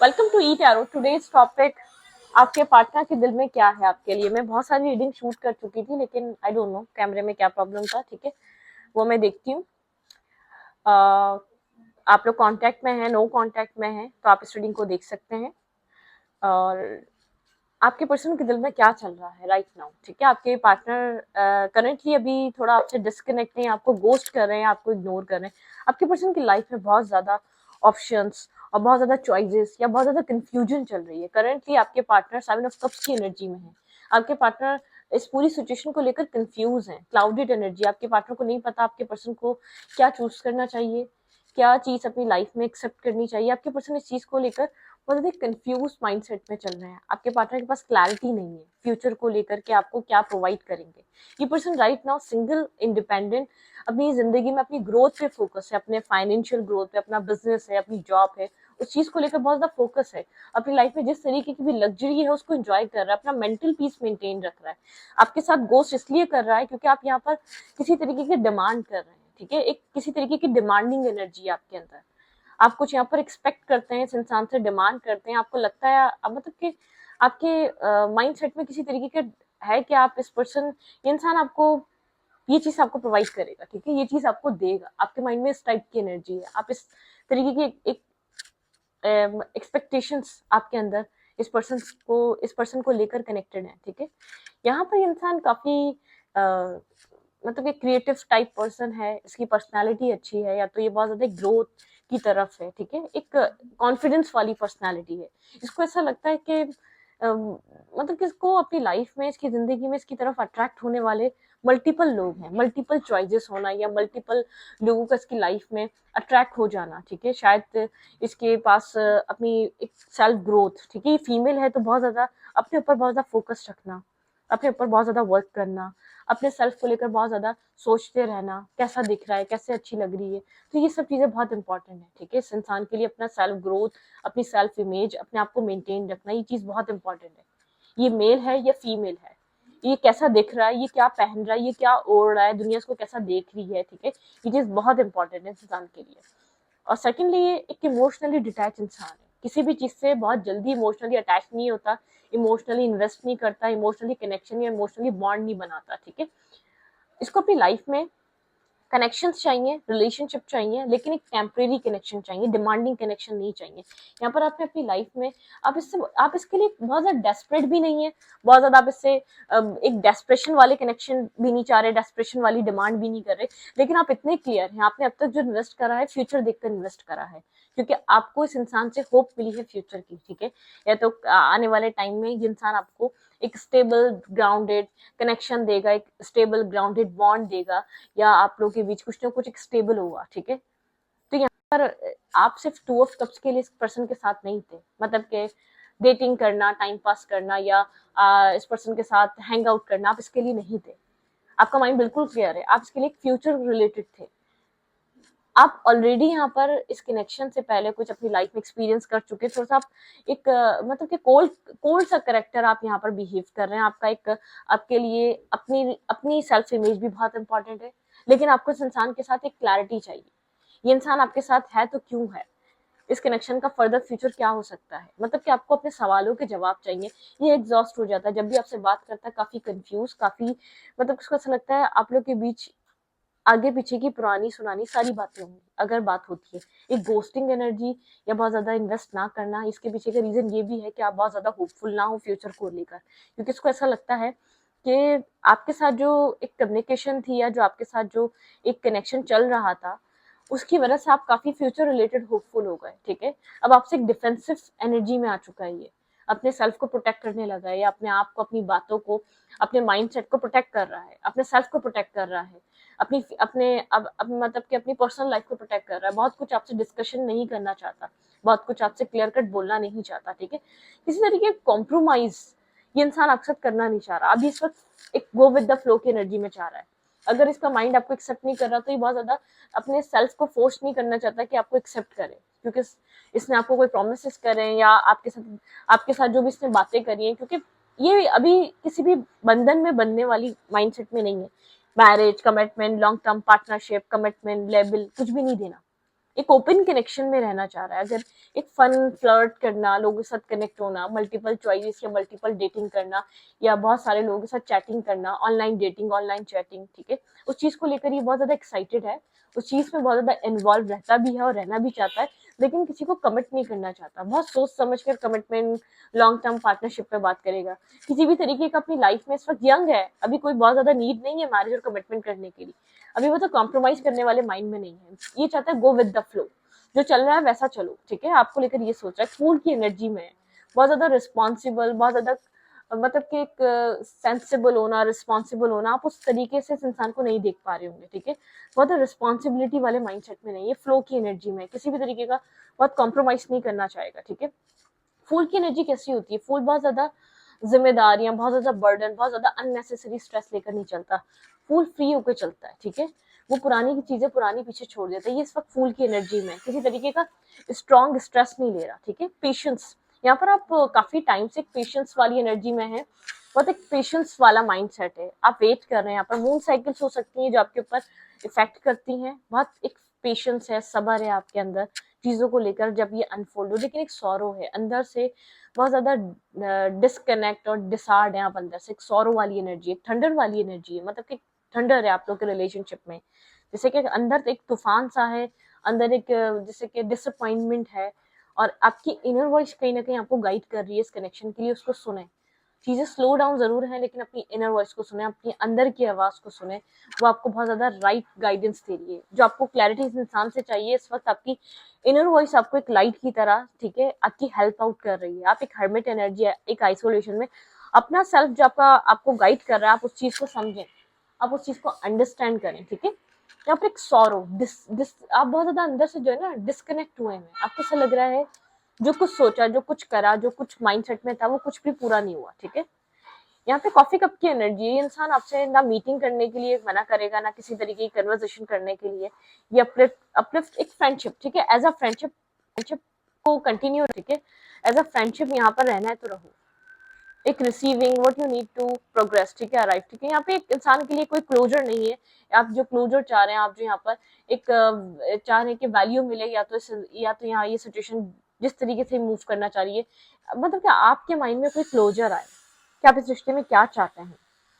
Welcome to E tarot. Today's topic, आपके partner के दिल में क्या है आपके लिए। मैं बहुत सारी रीडिंग शूट कर चुकी थी, लेकिन आई डोंट नो कैमरे में क्या प्रॉब्लम था। ठीक है, वो मैं देखती हूँ। आप लोग कांटेक्ट में हैं, नो कांटेक्ट में हैं, तो आप इस रीडिंग को देख सकते हैं। और आपके पर्सन के दिल में क्या चल रहा है राइट नाउ। ठीक है, आपके पार्टनर करंटली अभी थोड़ा आपसे डिस्कनेक्ट हैं, आपको गोस्ट कर रहे हैं, आपको इग्नोर कर रहे हैं। आपके पर्सन की लाइफ में बहुत ज्यादा ऑप्शंस और बहुत ज्यादा चॉइसेस या बहुत ज्यादा कंफ्यूजन चल रही है। करंटली आपके पार्टनर 7 ऑफ कप्स की एनर्जी में है। आपके पार्टनर इस पूरी सिचुएशन को लेकर कंफ्यूज है, क्लाउडेड एनर्जी। आपके पार्टनर को नहीं पता आपके पर्सन को क्या चूज करना चाहिए, क्या चीज अपनी लाइफ में एक्सेप्ट करनी चाहिए। आपके पर्सन इस चीज को लेकर बहुत ज्यादा कंफ्यूज माइंडसेट में चल रहे हैं। आपके पार्टनर के पास क्लैरिटी नहीं है फ्यूचर को लेकर के आपको क्या प्रोवाइड करेंगे। ये person right now single, independent, अपनी जिंदगी में अपनी ग्रोथ पे फोकस है, अपने फाइनेंशियल ग्रोथ पे, अपना बिजनेस है, अपनी जॉब है, उस चीज को लेकर बहुत ज्यादा फोकस है। अपनी लाइफ में जिस तरीके की भी लग्जरी है उसको एंजॉय कर रहा है, अपना मेंटल पीस मेंटेन रख रहा है। आपके साथ गोस्ट इसलिए कर रहा है क्योंकि आप यहाँ पर किसी तरीके की डिमांड कर रहे हैं। ठीक है, एक किसी तरीके की डिमांडिंग एनर्जी है आपके अंदर। आप कुछ यहाँ पर एक्सपेक्ट करते हैं, इस इंसान से डिमांड करते हैं। आपको लगता है मतलब कि आपके माइंड सेट में किसी तरीके का है कि आप इस पर्सन, ये इंसान आपको ये चीज आपको प्रोवाइड करेगा। ठीक है, ये चीज आपको देगा। आपके माइंड में इस टाइप की एनर्जी है। आप इस तरीके की एक एक्सपेक्टेशंस आपके अंदर इस पर्सन को लेकर कनेक्टेड है। ठीक है, यहाँ पर इंसान काफी मतलब एक क्रिएटिव टाइप पर्सन है, इसकी पर्सनालिटी अच्छी है, या तो ये बहुत ज्यादा ग्रोथ की तरफ है। ठीक है, एक कॉन्फिडेंस वाली पर्सनालिटी है। इसको ऐसा लगता है कि मतलब कि इसको अपनी लाइफ में, इसकी जिंदगी में इसकी तरफ अट्रैक्ट होने वाले मल्टीपल लोग हैं, मल्टीपल चॉइसेस होना या मल्टीपल लोगों का इसकी लाइफ में अट्रैक्ट हो जाना। ठीक है, शायद इसके पास अपनी एक सेल्फ ग्रोथ। ठीक है, ये फीमेल है तो बहुत ज्यादा अपने ऊपर बहुत ज्यादा फोकस रखना, अपने ऊपर बहुत ज्यादा वर्क करना, अपने सेल्फ को लेकर बहुत ज्यादा सोचते रहना, कैसा दिख रहा है, कैसे अच्छी लग रही है। तो ये सब चीजें बहुत इंपॉर्टेंट है। ठीक है, इस इंसान के लिए अपना सेल्फ ग्रोथ, अपनी सेल्फ इमेज, अपने आप को मेंटेन रखना, ये चीज बहुत इंपॉर्टेंट है। ये मेल है या फीमेल है, ये कैसा दिख रहा है, ये क्या पहन रहा है, ये क्या ओढ़ रहा है, दुनिया इसको कैसा देख रही है। ठीक है, ये चीज बहुत इंपॉर्टेंट है इस इंसान के लिए। और सेकेंडली, ये एक इमोशनली डिटैच इंसान है, किसी भी चीज से बहुत जल्दी इमोशनली अटैच नहीं होता, इमोशनली इन्वेस्ट नहीं करता, इमोशनली कनेक्शन या इमोशनली बॉन्ड नहीं बनाता। ठीक है, इसको अपनी लाइफ में कनेक्शंस चाहिए, रिलेशनशिप चाहिए, लेकिन एक टेम्परेरी कनेक्शन चाहिए, डिमांडिंग कनेक्शन नहीं चाहिए। यहाँ पर आपने अपनी लाइफ में आप इसके लिए बहुत ज्यादा डेस्परेट भी नहीं है, बहुत ज्यादा आप इससे एक डेस्परेशन वाले कनेक्शन भी नहीं चाह रहे, डेस्परेशन वाली डिमांड भी नहीं कर रहे, लेकिन आप इतने क्लियर हैं, आपने अब तक जो इन्वेस्ट करा है फ्यूचर देखकर इन्वेस्ट करा है, क्योंकि आपको इस इंसान से होप मिली है फ्यूचर की। ठीक है, या तो आने वाले टाइम में ये इंसान आपको एक स्टेबल ग्राउंडेड कनेक्शन देगा, एक स्टेबल ग्राउंडेड बॉन्ड देगा, या आप लोगों के बीच कुछ ना कुछ एक स्टेबल होगा। ठीक है, तो यहाँ पर आप सिर्फ 2 ऑफ कप्स के लिए इस पर्सन के साथ नहीं थे, मतलब कि डेटिंग करना, टाइम पास करना, या इस पर्सन के साथ हैंग आउट करना, आप इसके लिए नहीं थे। आपका माइंड बिल्कुल क्लियर है, आप इसके लिए फ्यूचर रिलेटेड थे। आप ऑलरेडी यहाँ पर इस कनेक्शन से पहले कुछ अपनी लाइफ में एक्सपीरियंस कर चुके, थोड़ा सा आप एक मतलब कि कोल्ड कोल्ड सा करेक्टर आप यहाँ पर बिहेव कर रहे हैं। आपका एक आपके लिए अपनी अपनी सेल्फ इमेज भी बहुत इंपॉर्टेंट है, लेकिन आपको इस इंसान के साथ एक क्लैरिटी चाहिए। ये इंसान आपके साथ है तो क्यों है, इस कनेक्शन का फर्दर फ्यूचर क्या हो सकता है, मतलब कि आपको अपने सवालों के जवाब चाहिए। ये एग्जॉस्ट हो जाता है जब भी आपसे बात करता है, काफी कंफ्यूज, काफी मतलब उसको ऐसा लगता है आप लोग के बीच आगे पीछे की पुरानी सुनानी सारी बातें होंगी अगर बात होती है। एक गोस्टिंग एनर्जी या बहुत ज्यादा इन्वेस्ट ना करना, इसके पीछे का रीजन ये भी है कि आप बहुत ज्यादा होपफुल ना हो फ्यूचर को लेकर, क्योंकि इसको ऐसा लगता है कि आपके साथ जो एक कम्युनिकेशन थी या जो आपके साथ जो एक कनेक्शन चल रहा था, उसकी वजह से आप काफी फ्यूचर रिलेटेड होपफुल हो गए। ठीक है, अब आपसे एक डिफेंसिव एनर्जी में आ चुका है, ये अपने सेल्फ को प्रोटेक्ट करने लगा है, या अपने आप को, अपनी बातों को, अपने माइंडसेट को प्रोटेक्ट कर रहा है, अपने सेल्फ को प्रोटेक्ट कर रहा है, अपनी अपने अब मतलब कि अपनी पर्सनल लाइफ को प्रोटेक्ट कर रहा है। बहुत कुछ आपसे डिस्कशन नहीं करना चाहता, बहुत कुछ आपसे क्लियर कट बोलना नहीं चाहता। ठीक है, किसी तरीके कॉम्प्रोमाइज ये इंसान आपके साथ करना नहीं चाह रहा। अभी इस वक्त एक गो विद द फ्लो की एनर्जी में चाह रहा है। अगर इसका माइंड आपको एक्सेप्ट नहीं कर रहा तो ये बहुत ज्यादा अपने सेल्फ को फोर्स नहीं करना चाहता कि आपको एक्सेप्ट करे, क्योंकि इसने आपको कोई प्रोमिस करे या आपके साथ जो भी इसने बातें करी है, क्योंकि ये अभी किसी भी बंधन में बनने वाली माइंडसेट में नहीं है। Marriage, commitment, long term partnership, commitment, label कुछ भी नहीं देना। एक ओपन कनेक्शन में रहना चाह रहा है। अगर एक फन फ्लर्ट करना, लोगों के साथ कनेक्ट होना, मल्टीपल चॉइसेस या मल्टीपल डेटिंग करना, या बहुत सारे लोगों के साथ चैटिंग करना, ऑनलाइन डेटिंग, ऑनलाइन चैटिंग, ठीक है, उस चीज को लेकर ये बहुत ज्यादा एक्साइटेड है, उस चीज में बहुत ज्यादा इन्वॉल्व रहता भी है और रहना भी चाहता है, लेकिन किसी को कमिट नहीं करना चाहता। बहुत सोच समझ कर कमिटमेंट, लॉन्ग टर्म पार्टनरशिप पे बात करेगा। किसी भी तरीके का अपनी लाइफ में इस वक्त यंग है, अभी कोई बहुत ज्यादा नीड नहीं है मैरिज और कमिटमेंट करने के लिए, अभी वो तो कॉम्प्रोमाइज करने वाले माइंड में नहीं है, ये चाहता है गो विद द फ्लो, जो चल रहा है वैसा चलो, ठीक है, आपको लेकर ये सोच रहा है, फूल की एनर्जी में है, बहुत ज्यादा रिस्पॉन्सिबल, बहुत ज्यादा मतलब कि एक सेंसिबल होना, रिस्पॉन्सिबल होना, आप उस तरीके से इस इंसान को नहीं देख पा रहे होंगे, ठीक है, बहुत रिस्पॉन्सिबिलिटी वाले माइंडसेट में नहीं, ये फ्लो की एनर्जी में किसी भी तरीके का बहुत कॉम्प्रोमाइज नहीं करना चाहेगा, ठीक है। फूल की एनर्जी कैसी होती है, फूल बहुत ज्यादा जिम्मेदारियां, बहुत ज्यादा बर्डन, बहुत ज्यादा अननेसेसरी स्ट्रेस लेकर नहीं चलता, फूल फ्री होकर चलता है, ठीक है, वो पुरानी की चीजें पुरानी पीछे छोड़ देता है, ये इस वक्त फूल की एनर्जी में किसी तरीके का स्ट्रॉन्ग स्ट्रेस नहीं ले रहा, ठीक है। पेशेंस, यहाँ पर आप काफी टाइम से एक पेशेंस वाली एनर्जी में है, बहुत एक पेशेंस वाला माइंडसेट है, आप वेट कर रहे हैं, यहाँ पर मून साइकिल्स हो सकती हैं जो आपके ऊपर इफेक्ट करती हैं, बहुत एक पेशेंस है, सब्र है आपके अंदर चीजों को लेकर जब ये अनफोल्ड हो, लेकिन एक सौरो है अंदर से, बहुत ज्यादा डिस्कनेक्ट और डिसार्ड है आप अंदर से, एक सौरो वाली एनर्जी, एक थंडर वाली एनर्जी है, मतलब कि थंडर है आप लोग के रिलेशनशिप में, जैसे कि अंदर एक तूफान सा है, अंदर एक जैसे कि डिसअपॉइंटमेंट है, और आपकी इनर वॉइस कहीं ना कहीं आपको गाइड कर रही है इस कनेक्शन के लिए, उसको सुने, चीजें स्लो डाउन जरूर है, लेकिन अपनी इनर वॉइस को सुने, अपनी अंदर की आवाज को सुने, वो आपको बहुत ज्यादा राइट गाइडेंस दे रही है, जो आपको क्लैरिटी इस इंसान से चाहिए इस वक्त, आपकी इनर वॉइस आपको एक लाइट की तरह, ठीक है, आपकी हेल्प आउट कर रही है, आप एक हर्मिट एनर्जी है, एक आइसोलेशन में अपना सेल्फ जो आपका आपको गाइड कर रहा है, आप उस चीज को समझें, आप उस चीज को अंडरस्टैंड करें, ठीक है। यहाँ पर एक सॉरो आप बहुत ज्यादा अंदर से जो है ना डिस्कनेक्ट हुए हैं, आपको ऐसा लग रहा है जो कुछ सोचा, जो कुछ करा, जो कुछ माइंडसेट में था, वो कुछ भी पूरा नहीं हुआ, ठीक है। यहाँ पे कॉफी कप की एनर्जी, ये इंसान आपसे ना मीटिंग करने के लिए मना करेगा, ना किसी तरीके की कन्वर्सेशन करने के लिए, ये अपलिफ्ट अपलिफ्ट एक फ्रेंडशिप, ठीक है, एज अ फ्रेंडशिप, फ्रेंडशिप को कंटिन्यू, ठीक है, एज अ फ्रेंडशिप यहाँ पर रहना है तो रहो, एक receiving what you need to progress, ठीक है, अराइव, ठीक है, यहाँ पे एक इंसान के लिए कोई क्लोजर नहीं है, आप जो क्लोजर चाह रहे हैं, आप जो यहाँ पर एक चाह रहे हैं कि वैल्यू मिले, या तो यहाँ ये सिचुएशन जिस तरीके से मूव करना चाह रही है, मतलब कि आपके माइंड में कोई क्लोजर आए कि आप इस रिश्ते में क्या चाहते हैं,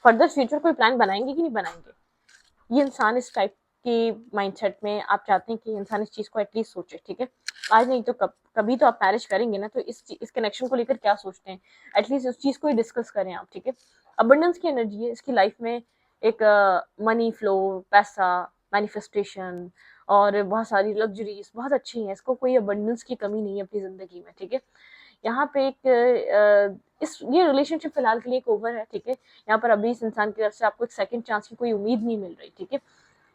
फर्दर फ्यूचर कोई प्लान बनाएंगे कि नहीं बनाएंगे, ये इंसान इस टाइप के माइंडसेट में आप चाहते हैं कि इंसान इस चीज को एटलीस्ट सोचे, ठीक है, आज नहीं तो कभी तो आप मैरिज करेंगे ना, तो इस कनेक्शन को लेकर क्या सोचते हैं, एटलीस्ट उस चीज को ही डिस्कस करें आप, ठीक है। अबंडेंस की एनर्जी है इसकी लाइफ में, एक मनी फ्लो, पैसा, मैनिफेस्टेशन, और बहुत सारी लग्जरीज बहुत अच्छी हैं, इसको कोई अबंडेंस की कमी नहीं है अपनी जिंदगी में, ठीक है। यहाँ पे एक इस ये रिलेशनशिप फिलहाल के लिए एक ओवर है, ठीक है, यहाँ पर अभी इस इंसान की तरफ से आपको एक सेकंड चांस की कोई उम्मीद नहीं मिल रही, ठीक है।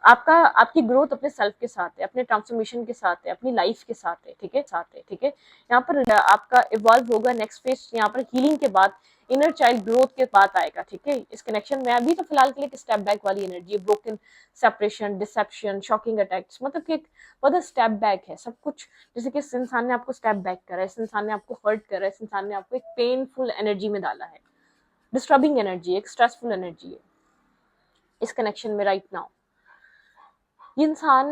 आपका आपकी ग्रोथ अपने सेल्फ के साथ है, अपने ट्रांसफॉर्मेशन के साथ है, अपनी लाइफ के साथ है, ठीक है, ठीक है, यहाँ पर आपका इवॉल्व होगा, नेक्स्ट फेज यहाँ पर हीलिंग के बाद, इनर चाइल्ड ग्रोथ के बाद आएगा, ठीक है, इस कनेक्शन में अभी तो फिलहाल के लिए स्टेप बैक वाली एनर्जी है, broken, separation, deception, shocking attacks, मतलब कि एक बहुत स्टेप बैक है सब कुछ, जैसे कि इस इंसान ने आपको स्टेप बैक करा है, इस इंसान ने आपको हर्ट करा है, इस इंसान ने आपको एक पेनफुल एनर्जी में डाला है, डिस्टर्बिंग एनर्जी, एक स्ट्रेसफुल एनर्जी है इस कनेक्शन में राइट नाउ। ये इंसान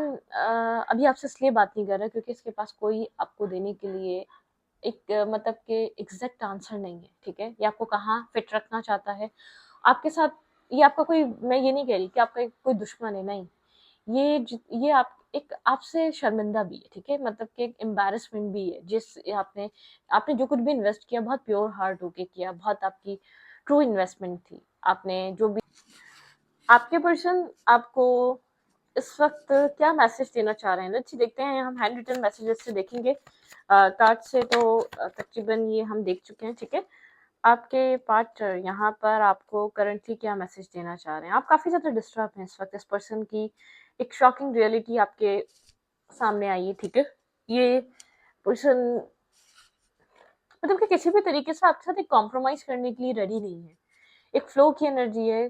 अभी आपसे इसलिए बात नहीं कर रहा क्योंकि इसके पास कोई आपको देने के लिए एक मतलब कि एग्जैक्ट आंसर नहीं है, ठीक है, ये आपको कहाँ फिट रखना चाहता है आपके साथ, ये आपका कोई, मैं ये नहीं कह रही कि आपका कोई दुश्मन है, नहीं, ये आप एक आपसे शर्मिंदा भी है, ठीक है, मतलब कि एक एम्बैरेसमेंट भी है, जिस आपने आपने जो कुछ भी इन्वेस्ट किया बहुत प्योर हार्ट होके किया, बहुत आपकी ट्रू इन्वेस्टमेंट थी, आपने जो भी, आपके पर्सन आपको इस वक्त क्या मैसेज देना चाह रहे हैं, अच्छी देखते हैं, हम हैंड रिटन मैसेजेस से देखेंगे, कार्ड से तो तकरीबन ये हम देख चुके हैं, ठीक है। आपके पार्टनर यहाँ पर आपको करंटली क्या मैसेज देना चाह रहे हैं, आप काफी ज्यादा डिस्टर्ब हैं इस वक्त, इस पर्सन की एक शॉकिंग रियलिटी आपके सामने आई है, ठीक है, ये पर्सन मतलब कि किसी भी तरीके से आपके साथ एक कॉम्प्रोमाइज करने के लिए रेडी नहीं है, एक फ्लो की एनर्जी है,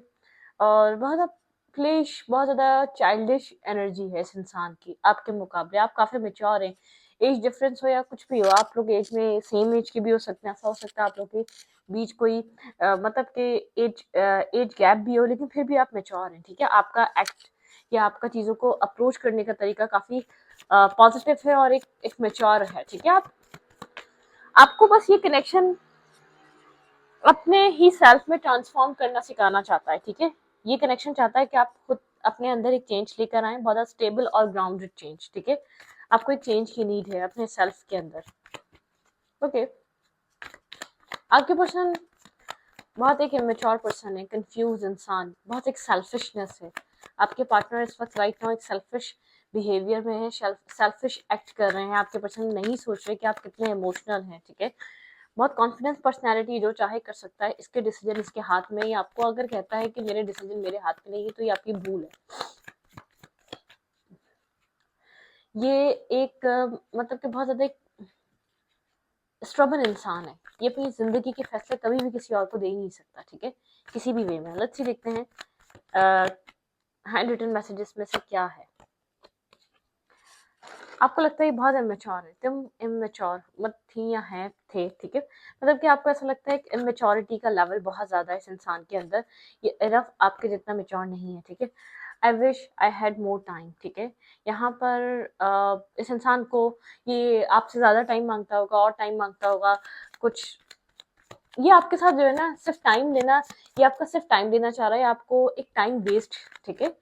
और बहुत प्लेश, बहुत ज्यादा चाइल्डिश एनर्जी है इस इंसान की आपके मुकाबले, आप काफी मेच्योर हैं, एज डिफरेंस हो या कुछ भी हो, आप लोग एज में सेम एज के भी हो सकते हैं, ऐसा हो सकता है आप लोग के बीच कोई मतलब के एज गैप भी हो, लेकिन फिर भी आप मेच्योर हैं, ठीक है, आपका एक्ट या आपका चीजों को अप्रोच करने का तरीका काफी पॉजिटिव है और एक मेच्योर है, ठीक है। आपको बस ये कनेक्शन अपने ही सेल्फ में ट्रांसफॉर्म करना सिखाना चाहता है, ठीक है। ये कनेक्शन चाहता है कि आप खुद अपने अंदर एक चेंज लेकर आए, बहुत स्टेबल और ग्राउंडेड चेंज, ठीक है। आपको एक चेंज की नीड है अपने सेल्फ के अंदर, ओके। आपके पर्सन बहुत एक इमेच्योर पर्सन है, कंफ्यूज इंसान, बहुत एक सेल्फिशनेस है। आपके पार्टनर इस वक्त राइट नाउ एक सेल्फिश बिहेवियर में है, सेल्फिश एक्ट कर रहे हैं। आपके पर्सन नहीं सोच रहे कि आप कितने इमोशनल हैं, ठीक है। बहुत कॉन्फिडेंस पर्सनैलिटी, जो चाहे कर सकता है, इसके डिसीजन इसके हाथ में ही। आपको अगर कहता है कि मेरे डिसीजन मेरे हाथ में नहीं है, तो ये आपकी भूल है। ये एक मतलब कि बहुत ज्यादा स्ट्रबल इंसान है। ये अपनी जिंदगी के फैसले कभी भी किसी और को दे ही नहीं सकता, ठीक है, किसी भी वे में। लेट्स सी देखते हैं हैंड रिटन मैसेजेस में से क्या है। आपको लगता है ये बहुत इमेच्योर है, तुम इमेच्योर मत थी या हैं थे, ठीक है। मतलब कि आपको ऐसा लगता है कि इमेच्योरिटी का लेवल बहुत ज्यादा है इस इंसान के अंदर, ये इनफ आपके जितना मेच्योर नहीं है, ठीक है। I wish I had more time, ठीक है। यहाँ पर इस इंसान को ये आपसे ज्यादा टाइम मांगता होगा और टाइम मांगता होगा कुछ। ये आपके साथ जो है ना सिर्फ टाइम लेना, ये आपका सिर्फ टाइम देना चाह रहा है, आपको एक टाइम वेस्ट, ठीक है।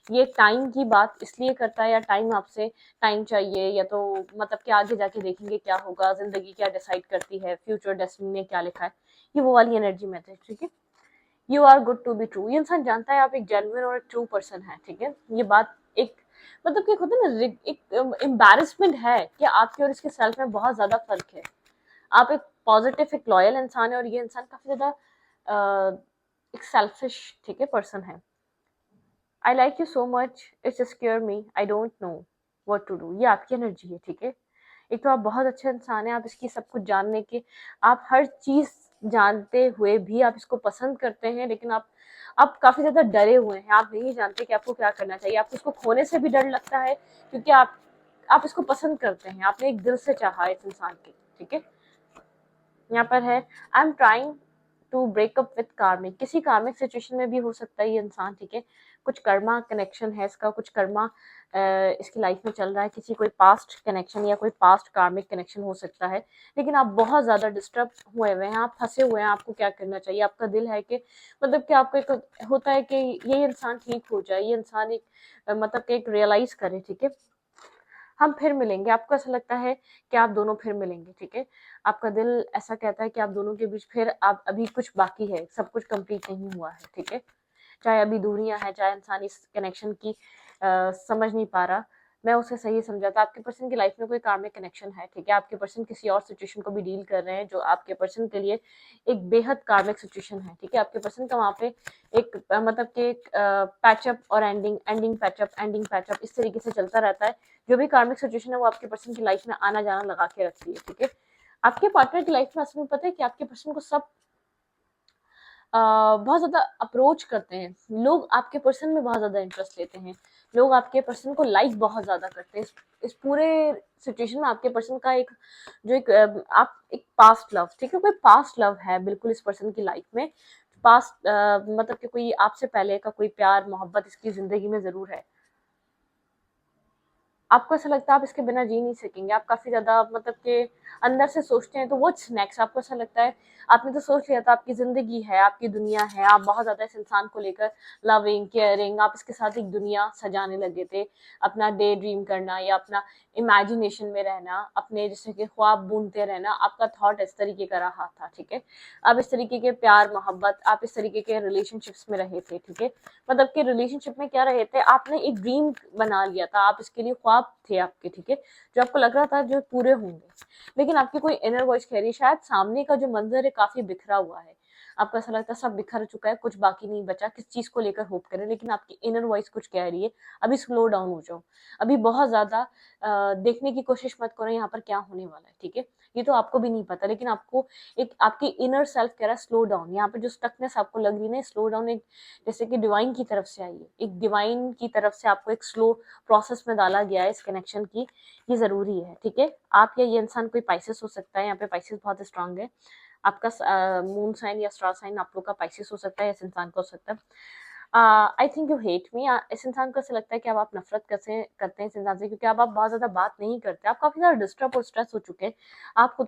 ये टाइम की बात इसलिए करता है, या टाइम आपसे टाइम चाहिए, या तो मतलब कि आगे जाके देखेंगे क्या होगा, जिंदगी क्या डिसाइड करती है, फ्यूचर डेस्टिनी में क्या लिखा है, ये वो वाली एनर्जी में है, ठीक है। You are good to be true, ये इंसान जानता है आप एक जेन्युइन और एक ट्रू पर्सन है, ठीक है। ये बात एक मतलब कि होता है ना, एक एम्बैरेसमेंट है कि आपके और इसके सेल्फ में बहुत ज्यादा फर्क है। आप एक पॉजिटिव एक लॉयल इंसान है, और ये इंसान काफी ज्यादा एक सेल्फिश, ठीक है, पर्सन है। I like you so much, it's scare me, I don't know what to do, ये आपकी एनर्जी है, ठीक है। एक तो आप बहुत अच्छे इंसान हैं, आप इसकी सब कुछ जानने के, आप हर चीज जानते हुए भी आप इसको पसंद करते हैं, लेकिन आप काफी ज्यादा डरे हुए हैं, आप नहीं जानते कि आपको क्या करना चाहिए। आपको इसको खोने से भी डर लगता है, क्योंकि आप इसको पसंद करते हैं, आपने एक दिल से चाहा इस इंसान के, ठीक है। यहाँ पर है I am trying to break up with karmic, किसी कार्मिक सिचुएशन में भी हो सकता है ये इंसान, ठीक है। कुछ कर्मा कनेक्शन है इसका, कुछ कर्मा इसकी लाइफ में चल रहा है, किसी कोई पास्ट कनेक्शन या कोई पास्ट कार्मिक कनेक्शन हो सकता है। लेकिन आप बहुत ज्यादा डिस्टर्ब हुए हैं, आप फंसे हुए हैं, आपको क्या करना चाहिए। आपका दिल है कि मतलब कि आपको एक होता है कि ये इंसान ठीक हो जाए, ये इंसान एक मतलब कि एक रियलाइज करे, ठीक है, हम फिर मिलेंगे। आपको ऐसा लगता है कि आप दोनों फिर मिलेंगे, ठीक है। आपका दिल ऐसा कहता है कि आप दोनों के बीच फिर आप अभी कुछ बाकी है, सब कुछ कंप्लीट नहीं हुआ है, ठीक है। चाहे अभी दूरियां हैं, चाहे इंसान इस कनेक्शन की समझ नहीं पा रहा। मैं उसे सही समझा था, आपके पर्सन की लाइफ में कोई कार्मिक कनेक्शन है, ठीक है। आपके पर्सन किसी और सिचुएशन को भी डील कर रहे हैं, जो आपके पर्सन के लिए एक बेहद कार्मिक सिचुएशन है, ठीक है। आपके पर्सन का वहाँ पे एक मतलब कि एक पैचअप और ending, ending patch up, ending patch up, इस तरीके से चलता रहता है। जो भी कार्मिक सिचुएशन है वो आपके पर्सन की लाइफ में आना जाना लगा के रखती है, ठीक है। आपके पार्टनर की लाइफ में असल में पता है कि आपके पर्सन को सब बहुत ज़्यादा अप्रोच करते हैं लोग, आपके पर्सन में बहुत ज़्यादा इंटरेस्ट लेते हैं लोग, आपके पर्सन को लाइक बहुत ज़्यादा करते हैं। इस पूरे सिचुएशन में आपके पर्सन का एक जो एक आप एक पास्ट लव, ठीक है, कोई पास्ट लव है बिल्कुल इस पर्सन की लाइफ में। पास्ट मतलब कि कोई आपसे पहले का कोई प्यार मोहब्बत इसकी जिंदगी में जरूर है। आपको ऐसा लगता है आप इसके बिना जी नहीं सकेंगे, आप काफी ज्यादा मतलब कि अंदर से सोचते हैं, तो व्हाट्स नेक्स्ट, आपको ऐसा लगता है आपने तो सोच लिया था, आपकी जिंदगी है, आपकी दुनिया है, आप बहुत ज्यादा इस इंसान को लेकर लविंग केयरिंग, आप इसके साथ एक दुनिया सजाने लगे थे, अपना डे ड्रीम करना या अपना इमेजिनेशन में रहना, अपने जैसे कि ख्वाब बुनते रहना, आपका थॉट इस तरीके का रहा था, ठीक है। आप इस तरीके के प्यार मोहब्बत, आप इस तरीके के रिलेशनशिप्स में रहे थे, ठीक है। मतलब कि रिलेशनशिप में क्या रहे थे, आपने एक ड्रीम बना लिया था, आप इसके लिए ख्वाब थे आपके, ठीक है, जो आपको लग रहा था जो पूरे होंगे। लेकिन आपकी कोई इनर वॉइस कह रही है शायद सामने का जो मंजर है काफी बिखरा हुआ है, आपको ऐसा लगता है सब बिखर चुका है, कुछ बाकी नहीं बचा, किस चीज को लेकर होप करें। लेकिन आपकी इनर वॉइस कुछ कह रही है, अभी स्लो डाउन हो जाओ, अभी बहुत ज्यादा देखने की कोशिश मत करो यहाँ पर क्या होने वाला है, ठीक है। ये तो आपको भी नहीं पता, लेकिन आपको एक आपकी इनर सेल्फ कह रहा है स्लो डाउन। यहाँ पे जो स्टकनेस आपको लग रही है ना, स्लो डाउन एक जैसे कि डिवाइन की तरफ से आई है, एक डिवाइन की तरफ से आपको एक स्लो प्रोसेस में डाला गया है इस कनेक्शन की, ये जरूरी है, ठीक है। आप या ये इंसान कोई पाइसेस हो सकता है, यहाँ पे पाइसेस बहुत स्ट्रांग है, आपका मून साइन या स्टार साइन आप लोग का पाइसेस हो सकता है, इस इंसान का हो सकता है। I think you hate me. इस इंसान को ऐसा लगता है कि अब आप नफरत करते हैं इस इंसान से, क्योंकि अब आप बहुत ज्यादा बात नहीं करते, आप काफी ज्यादा डिस्टर्ब और स्ट्रेस हो चुके हैं। आपने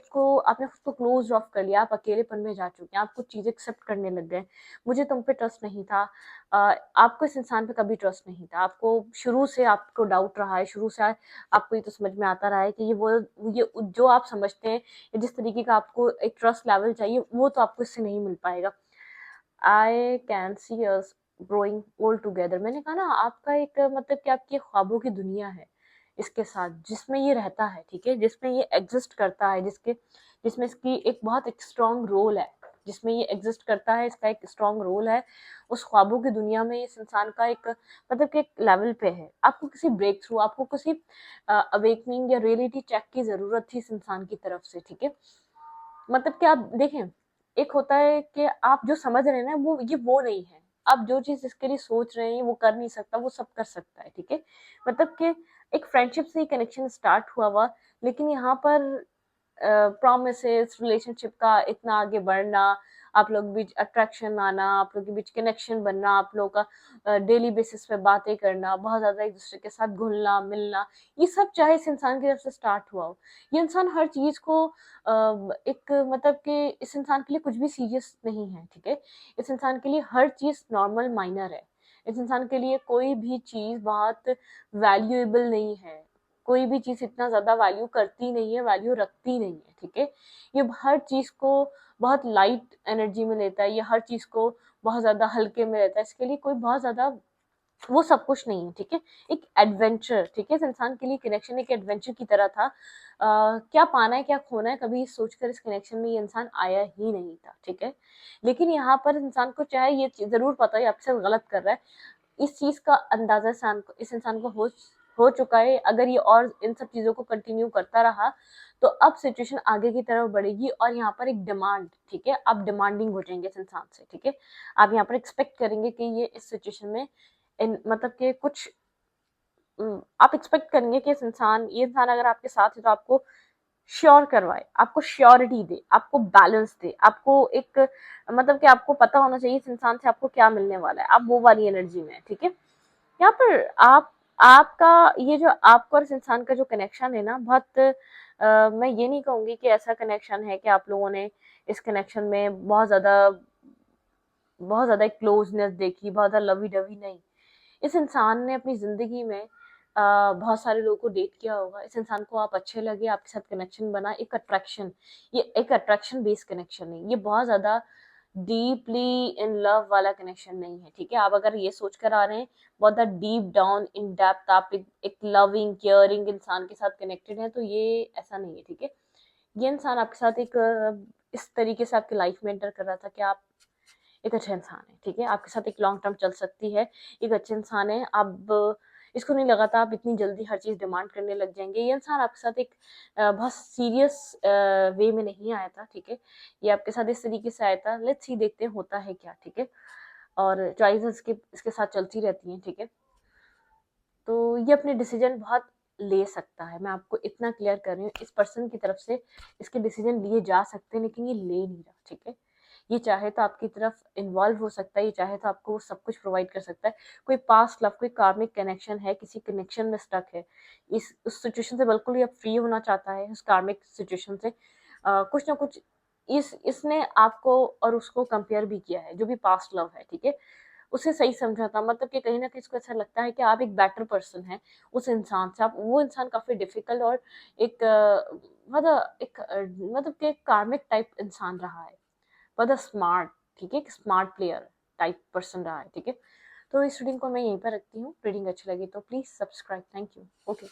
खुद को क्लोज ऑफ कर लिया, आप अकेलेपन में जा चुके हैं, आप कुछ चीजें एक्सेप्ट करने लग गए। मुझे तुम पे ट्रस्ट नहीं था। आपको इस इंसान पे कभी ट्रस्ट नहीं था, आपको शुरू से आपको डाउट रहा है, शुरू से आपको ये तो समझ में आता रहा है कि ये जो आप समझते हैं या जिस तरीके का आपको एक ट्रस्ट लेवल चाहिए, वो तो आपको इससे नहीं मिल पाएगा। I can see us growing old together. मैंने कहा ना, आपका एक मतलब कि आपकी ख्वाबों की दुनिया है इसके साथ, जिसमें ये रहता है, ठीक है, जिसमें ये एग्जिस्ट करता है, जिसमें इसकी एक बहुत एक स्ट्रॉन्ग रोल है, जिसमें ये एग्जिस्ट करता है, इसका एक स्ट्रॉन्ग रोल है। उस ख्वाबों की दुनिया में इस इंसान का एक मतलब कि एक लेवल पे है। आपको किसी ब्रेक थ्रू, आपको किसी अवेकनिंग या रियलिटी चेक की जरूरत थी इस इंसान की तरफ से, ठीक है। मतलब कि आप देखें, एक होता है कि आप जो समझ रहे हैं ना, वो नहीं है। आप जो चीज इसके लिए सोच रहे हैं वो कर नहीं सकता, वो सब कर सकता है, ठीक है। मतलब कि एक फ्रेंडशिप से ही कनेक्शन स्टार्ट हुआ, लेकिन यहाँ पर प्रोमिसेस, रिलेशनशिप का इतना आगे बढ़ना, आप लोग बीच अट्रैक्शन आना, आप लोग के बीच कनेक्शन बनना, आप लोगों का डेली बेसिस पे बातें करना, बहुत ज्यादा एक दूसरे के साथ घुलना मिलना, ये सब चाहे इस इंसान की तरफ से स्टार्ट हुआ हो। ये इंसान हर चीज को एक मतलब कि इस इंसान के लिए कुछ भी सीरियस नहीं है, ठीक है। इस इंसान के लिए हर चीज नॉर्मल माइनर है। इस इंसान के लिए कोई भी चीज बहुत वैल्यूएबल नहीं है, कोई भी चीज इतना ज्यादा वैल्यू करती नहीं है, वैल्यू रखती नहीं है, ठीक है। ये हर चीज को बहुत लाइट एनर्जी में लेता है, ये हर चीज को बहुत ज्यादा हल्के में लेता है, इसके लिए कोई बहुत ज्यादा वो सब कुछ नहीं है, ठीक है। एक एडवेंचर, ठीक है, इस इंसान के लिए कनेक्शन एक एडवेंचर की तरह था। क्या पाना है क्या खोना है, कभी सोचकर इस कनेक्शन में ये इंसान आया ही नहीं था, ठीक है। लेकिन यहाँ पर इंसान को चाहे ये जरूर पता है आपसे गलत कर रहा है, इस चीज का अंदाजा इस इंसान को हो चुका है। अगर ये और इन सब चीजों को कंटिन्यू करता रहा, तो अब सिचुएशन आगे की तरफ बढ़ेगी, और यहाँ पर एक डिमांड, ठीक है, आप डिमांडिंग हो जाएंगे इस इंसान से, ठीक है। आप यहाँ पर एक्सपेक्ट करेंगे कि ये इस सिचुएशन में मतलब कि कुछ आप एक्सपेक्ट करेंगे कि ये इंसान अगर आपके साथ है तो आपको श्योर करवाए, आपको श्योरिटी दे, आपको बैलेंस दे, आपको एक मतलब कि आपको पता होना चाहिए इस इंसान से आपको क्या मिलने वाला है, आप वो वाली एनर्जी में है, ठीक है। यहाँ पर आपका ये जो आपका और इस इंसान का जो कनेक्शन है ना, बहुत मैं ये नहीं कहूंगी कि ऐसा कनेक्शन है कि आप लोगों ने इस कनेक्शन में बहुत ज्यादा एक क्लोजनेस देखी, बहुत ज्यादा लवी डवी, नहीं। इस इंसान ने अपनी जिंदगी में बहुत सारे लोगों को डेट किया होगा, इस इंसान को आप अच्छे लगे, आपके साथ कनेक्शन बना, एक अट्रैक्शन, ये एक अट्रैक्शन बेस्ड कनेक्शन है, ये बहुत ज्यादा डीपली इन लव वाला कनेक्शन नहीं है, ठीक है। आप अगर ये सोच कर आ रहे हैं बहुत डीप डाउन इन डेप्थ आप एक लविंग केयरिंग इंसान के साथ कनेक्टेड है, तो ये ऐसा नहीं है, ठीक है। ये इंसान आपके साथ एक इस तरीके से आपकी लाइफ में एंटर कर रहा था कि आप एक अच्छा इंसान है, ठीक है, आपके साथ एक लॉन्ग टर्म चल सकती है, एक अच्छे इंसान है। अब इसको नहीं लगा था आप इतनी जल्दी हर चीज डिमांड करने लग जाएंगे। ये इंसान आपके साथ एक बहुत सीरियस वे में नहीं आया था, ठीक है। ये आपके साथ इस तरीके से आया था, लेट्स सी, देखते हैं होता है क्या, ठीक है। और चॉइसेस इसके साथ चलती रहती हैं, ठीक है। तो ये अपने डिसीजन बहुत ले सकता है, मैं आपको इतना क्लियर कर रही हूँ, इस पर्सन की तरफ से इसके डिसीजन लिए जा सकते हैं, लेकिन ये ले नहीं रहा, ठीक है। ये चाहे तो आपकी तरफ इन्वॉल्व हो सकता है, ये चाहे तो आपको सब कुछ प्रोवाइड कर सकता है, कोई पास्ट लव, कोई कार्मिक कनेक्शन है, किसी कनेक्शन में स्टक है, इस उस सिचुएशन से बिल्कुल ये फ्री होना चाहता है, उस कार्मिक सिचुएशन से। कुछ ना कुछ इसने आपको और उसको कंपेयर भी किया है, जो भी पास्ट लव है, ठीक है, उसे सही समझा था। मतलब कि कहीं ना कहीं इसको ऐसा लगता है कि आप एक बेटर पर्सन है उस इंसान से, आप वो इंसान काफी डिफिकल्ट और एक मतलब कि कार्मिक टाइप इंसान रहा है, बहुत स्मार्ट, ठीक है, एक स्मार्ट प्लेयर टाइप पर्सन रहा है, ठीक है। तो इस रीडिंग को मैं यहीं पर रखती हूँ। रीडिंग अच्छी लगी तो please subscribe. Thank you. Okay.